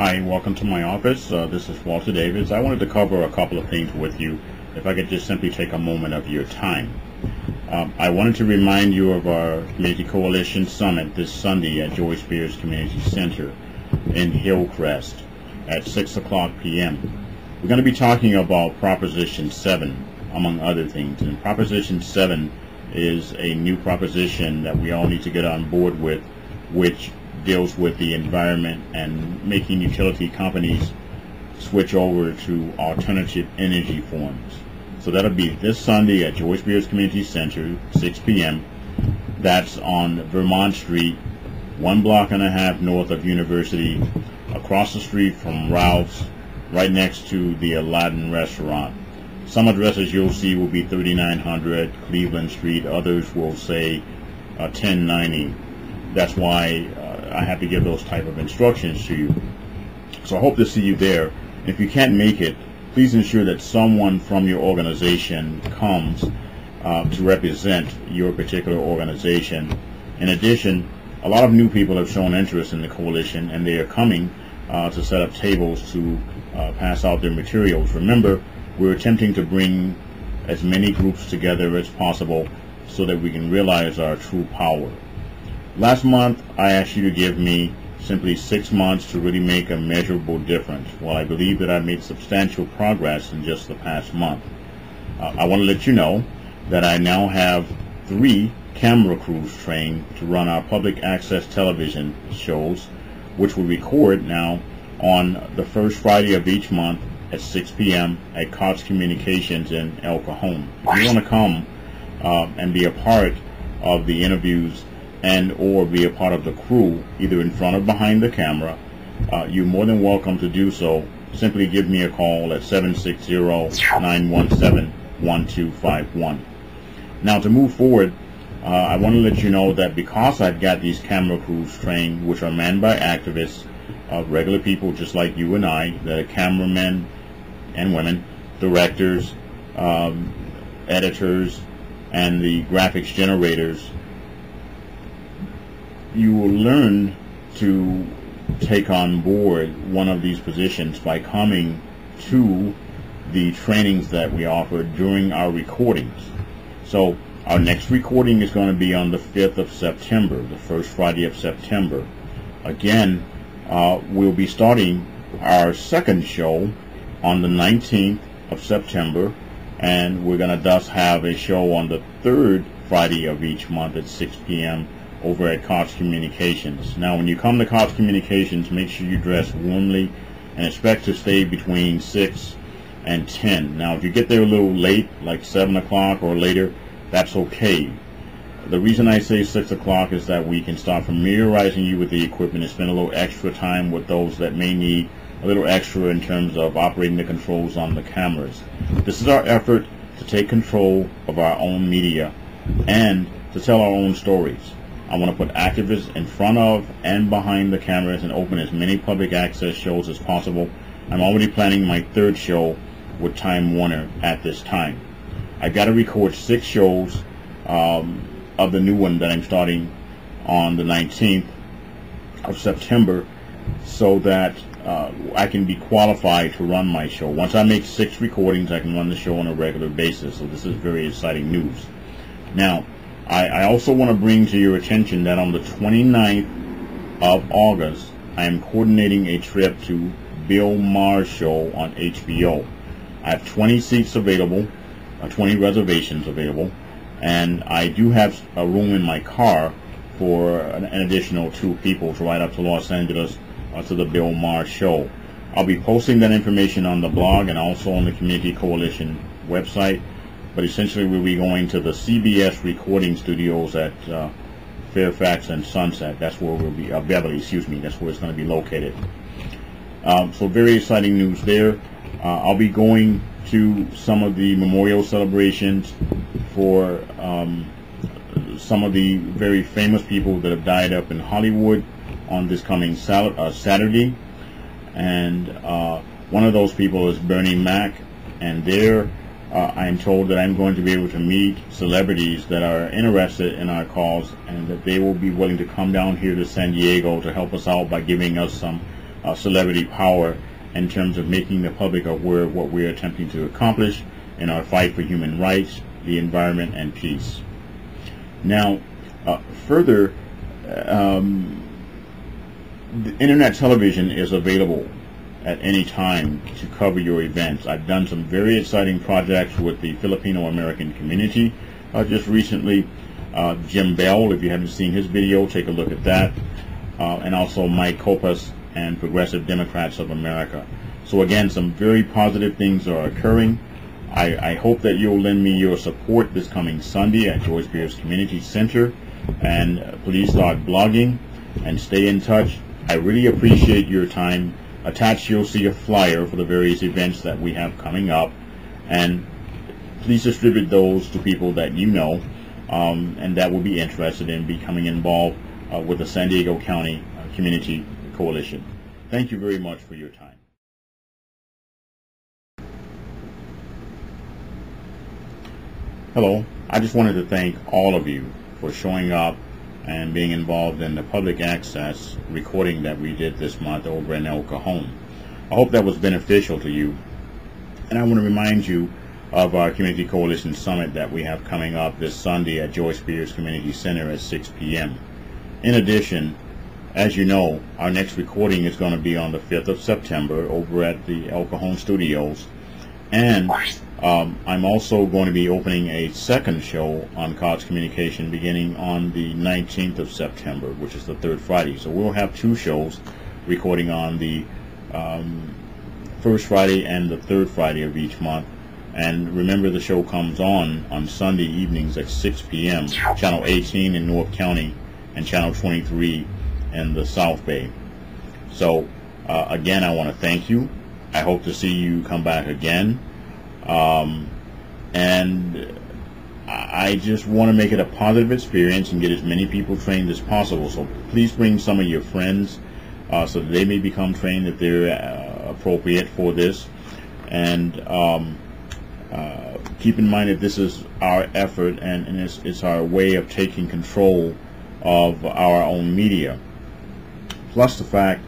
Hi, welcome to my office. This is Walter Davis. I wanted to cover a couple of things with you, if I could just simply take a moment of your time. I wanted to remind you of our Community Coalition Summit this Sunday at Joyce Beers Community Center in Hillcrest at 6 o'clock p.m. We're going to be talking about Proposition 7, among other things. And Proposition 7 is a new proposition that we all need to get on board with, which deals with the environment and making utility companies switch over to alternative energy forms. So that'll be this Sunday at Joyce Beers Community Center, 6 p.m. That's on Vermont Street, 1.5 blocks north of University, across the street from Ralph's, right next to the Aladdin restaurant. Some addresses you'll see will be 3900 Cleveland Street. Others will say 1090. That's why I have to give those type of instructions to you. So I hope to see you there. If you can't make it, please ensure that someone from your organization comes to represent your particular organization. In addition, a lot of new people have shown interest in the coalition, and they are coming to set up tables to pass out their materials. Remember, we're attempting to bring as many groups together as possible so that we can realize our true power. Last month, I asked you to give me simply 6 months to really make a measurable difference. Well, I believe that I've made substantial progress in just the past month. I want to let you know that I now have 3 camera crews trained to run our public access television shows, which will record now on the first Friday of each month at 6 p.m. at Cox Communications in El Cajon. If you want to come and be a part of the interviews and or be a part of the crew, either in front or behind the camera, you're more than welcome to do so. Simply give me a call at 760-917-1251. Now, to move forward, I want to let you know that because I've got these camera crews trained, which are manned by activists, regular people just like you and I, the cameramen and women, directors, editors, and the graphics generators, you will learn to take on board one of these positions by coming to the trainings that we offer during our recordings. So our next recording is going to be on the 5th of September, the first Friday of September. Again, we'll be starting our second show on the 19th of September, and we're going to thus have a show on the third Friday of each month at 6 p.m. over at Cox Communications. Now, when you come to Cox Communications, make sure you dress warmly and expect to stay between 6 and 10. Now, if you get there a little late, like 7 o'clock or later, that's okay. The reason I say 6 o'clock is that we can start familiarizing you with the equipment and spend a little extra time with those that may need a little extra in terms of operating the controls on the cameras. This is our effort to take control of our own media and to tell our own stories. I want to put activists in front of and behind the cameras and open as many public access shows as possible. I'm already planning my third show with Time Warner at this time. I've got to record 6 shows of the new one that I'm starting on the 19th of September so that I can be qualified to run my show. Once I make 6 recordings, I can run the show on a regular basis. So this is very exciting news. Now, I also want to bring to your attention that on the 29th of August, I am coordinating a trip to Bill Maher's show on HBO. I have 20 seats available, 20 reservations available, and I do have a room in my car for an additional 2 people to ride up to Los Angeles to the Bill Maher show. I'll be posting that information on the blog and also on the Community Coalition website. But essentially, we'll be going to the CBS recording studios at Fairfax and Sunset. That's where we'll be, Beverly, excuse me. That's where it's going to be located. So very exciting news there. I'll be going to some of the memorial celebrations for some of the very famous people that have died up in Hollywood on this coming Saturday. And one of those people is Bernie Mac, and there I am told that I'm going to be able to meet celebrities that are interested in our cause, and that they will be willing to come down here to San Diego to help us out by giving us some celebrity power in terms of making the public aware of what we're attempting to accomplish in our fight for human rights, the environment, and peace. Now, further, the internet television is available at any time to cover your events. I've done some very exciting projects with the Filipino American community just recently. Jim Bell, if you haven't seen his video, take a look at that. And also Mike Copas and Progressive Democrats of America. So again, some very positive things are occurring. I hope that you'll lend me your support this coming Sunday at Joyce Beers Community Center, and please start blogging and stay in touch. I really appreciate your time. Attached, you'll see a flyer for the various events that we have coming up, and please distribute those to people that you know and that will be interested in becoming involved with the San Diego County Community Coalition. Thank you very much for your time. Hello, I just wanted to thank all of you for showing up and being involved in the public access recording that we did this month over in El Cajon. I hope that was beneficial to you, and I want to remind you of our Community Coalition Summit that we have coming up this Sunday at Joyce Beers Community Center at 6 p.m. In addition, as you know, our next recording is going to be on the 5th of September over at the El Cajon Studios, and I'm also going to be opening a second show on Cox Communication beginning on the 19th of September, which is the third Friday. So we'll have two shows recording on the first Friday and the third Friday of each month. And remember, the show comes on Sunday evenings at 6 p.m., Channel 18 in North County and Channel 23 in the South Bay. So again, I want to thank you. I hope to see you come back again. And I just want to make it a positive experience and get as many people trained as possible. So please bring some of your friends so that they may become trained if they're appropriate for this. And keep in mind that this is our effort, and it's our way of taking control of our own media. Plus the fact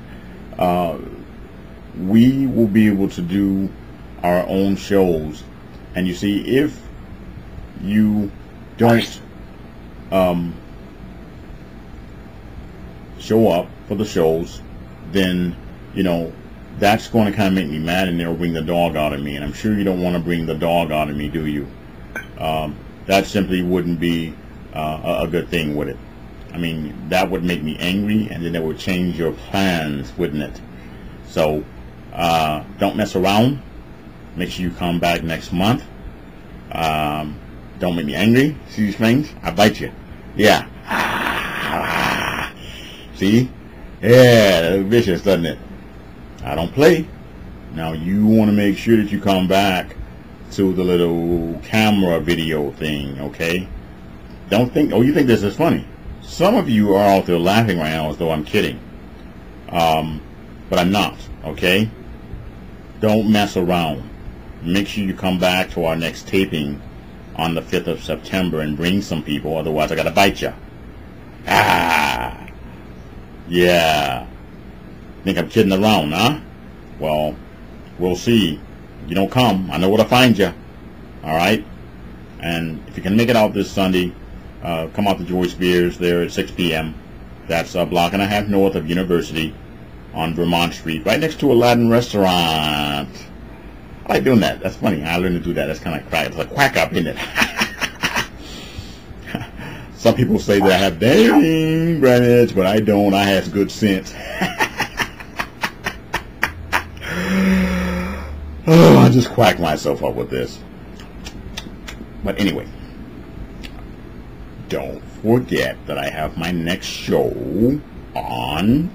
we will be able to do our own shows. And you see, if you don't show up for the shows, then you know that's going to kind of make me mad, and they'll bring the dog out of me, and I'm sure you don't want to bring the dog out of me, do you? That simply wouldn't be a good thing, would it? I mean, that would make me angry, and then it would change your plans, wouldn't it? So don't mess around. Make sure you come back next month. Don't make me angry. See these things? I bite you. Yeah. See? Yeah, that's vicious, doesn't it? I don't play. Now you want to make sure that you come back to the little camera video thing, okay? Don't think, oh, you think this is funny. Some of you are out there laughing right now as though I'm kidding. But I'm not, okay? Don't mess around. Make sure you come back to our next taping on the 5th of September and bring some people, otherwise I gotta bite you. Yeah. Think I'm kidding around, huh? Well, we'll see. You don't come, I know where to find you. Alright? And if you can make it out this Sunday, come out to Joyce Beers there at 6 p.m. That's a block and a half north of University on Vermont Street, right next to a Latin restaurant. I like doing that. That's funny. I learned to do that. That's kind of crack. It's a quack up, isn't it? Some people say that I have dang Greenwich, but I don't. I have good sense. Oh, I just quacked myself up with this. But anyway, don't forget that I have my next show on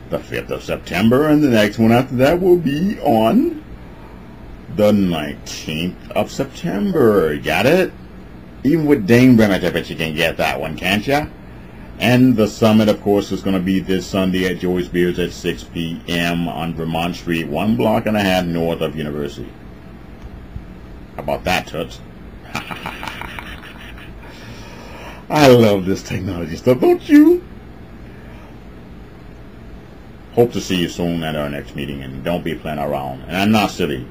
the 5th of September, and the next one after that will be on the 19th of September. Got it? Even with Dane Bremett, I bet you can get that one, can't ya? And the summit, of course, is going to be this Sunday at Joyce Beers at 6 p.m. on Vermont Street, 1 block and a half north of University. How about that, Toots? I love this technology stuff, don't you? hope to see you soon at our next meeting, and don't be playing around. And I'm not silly.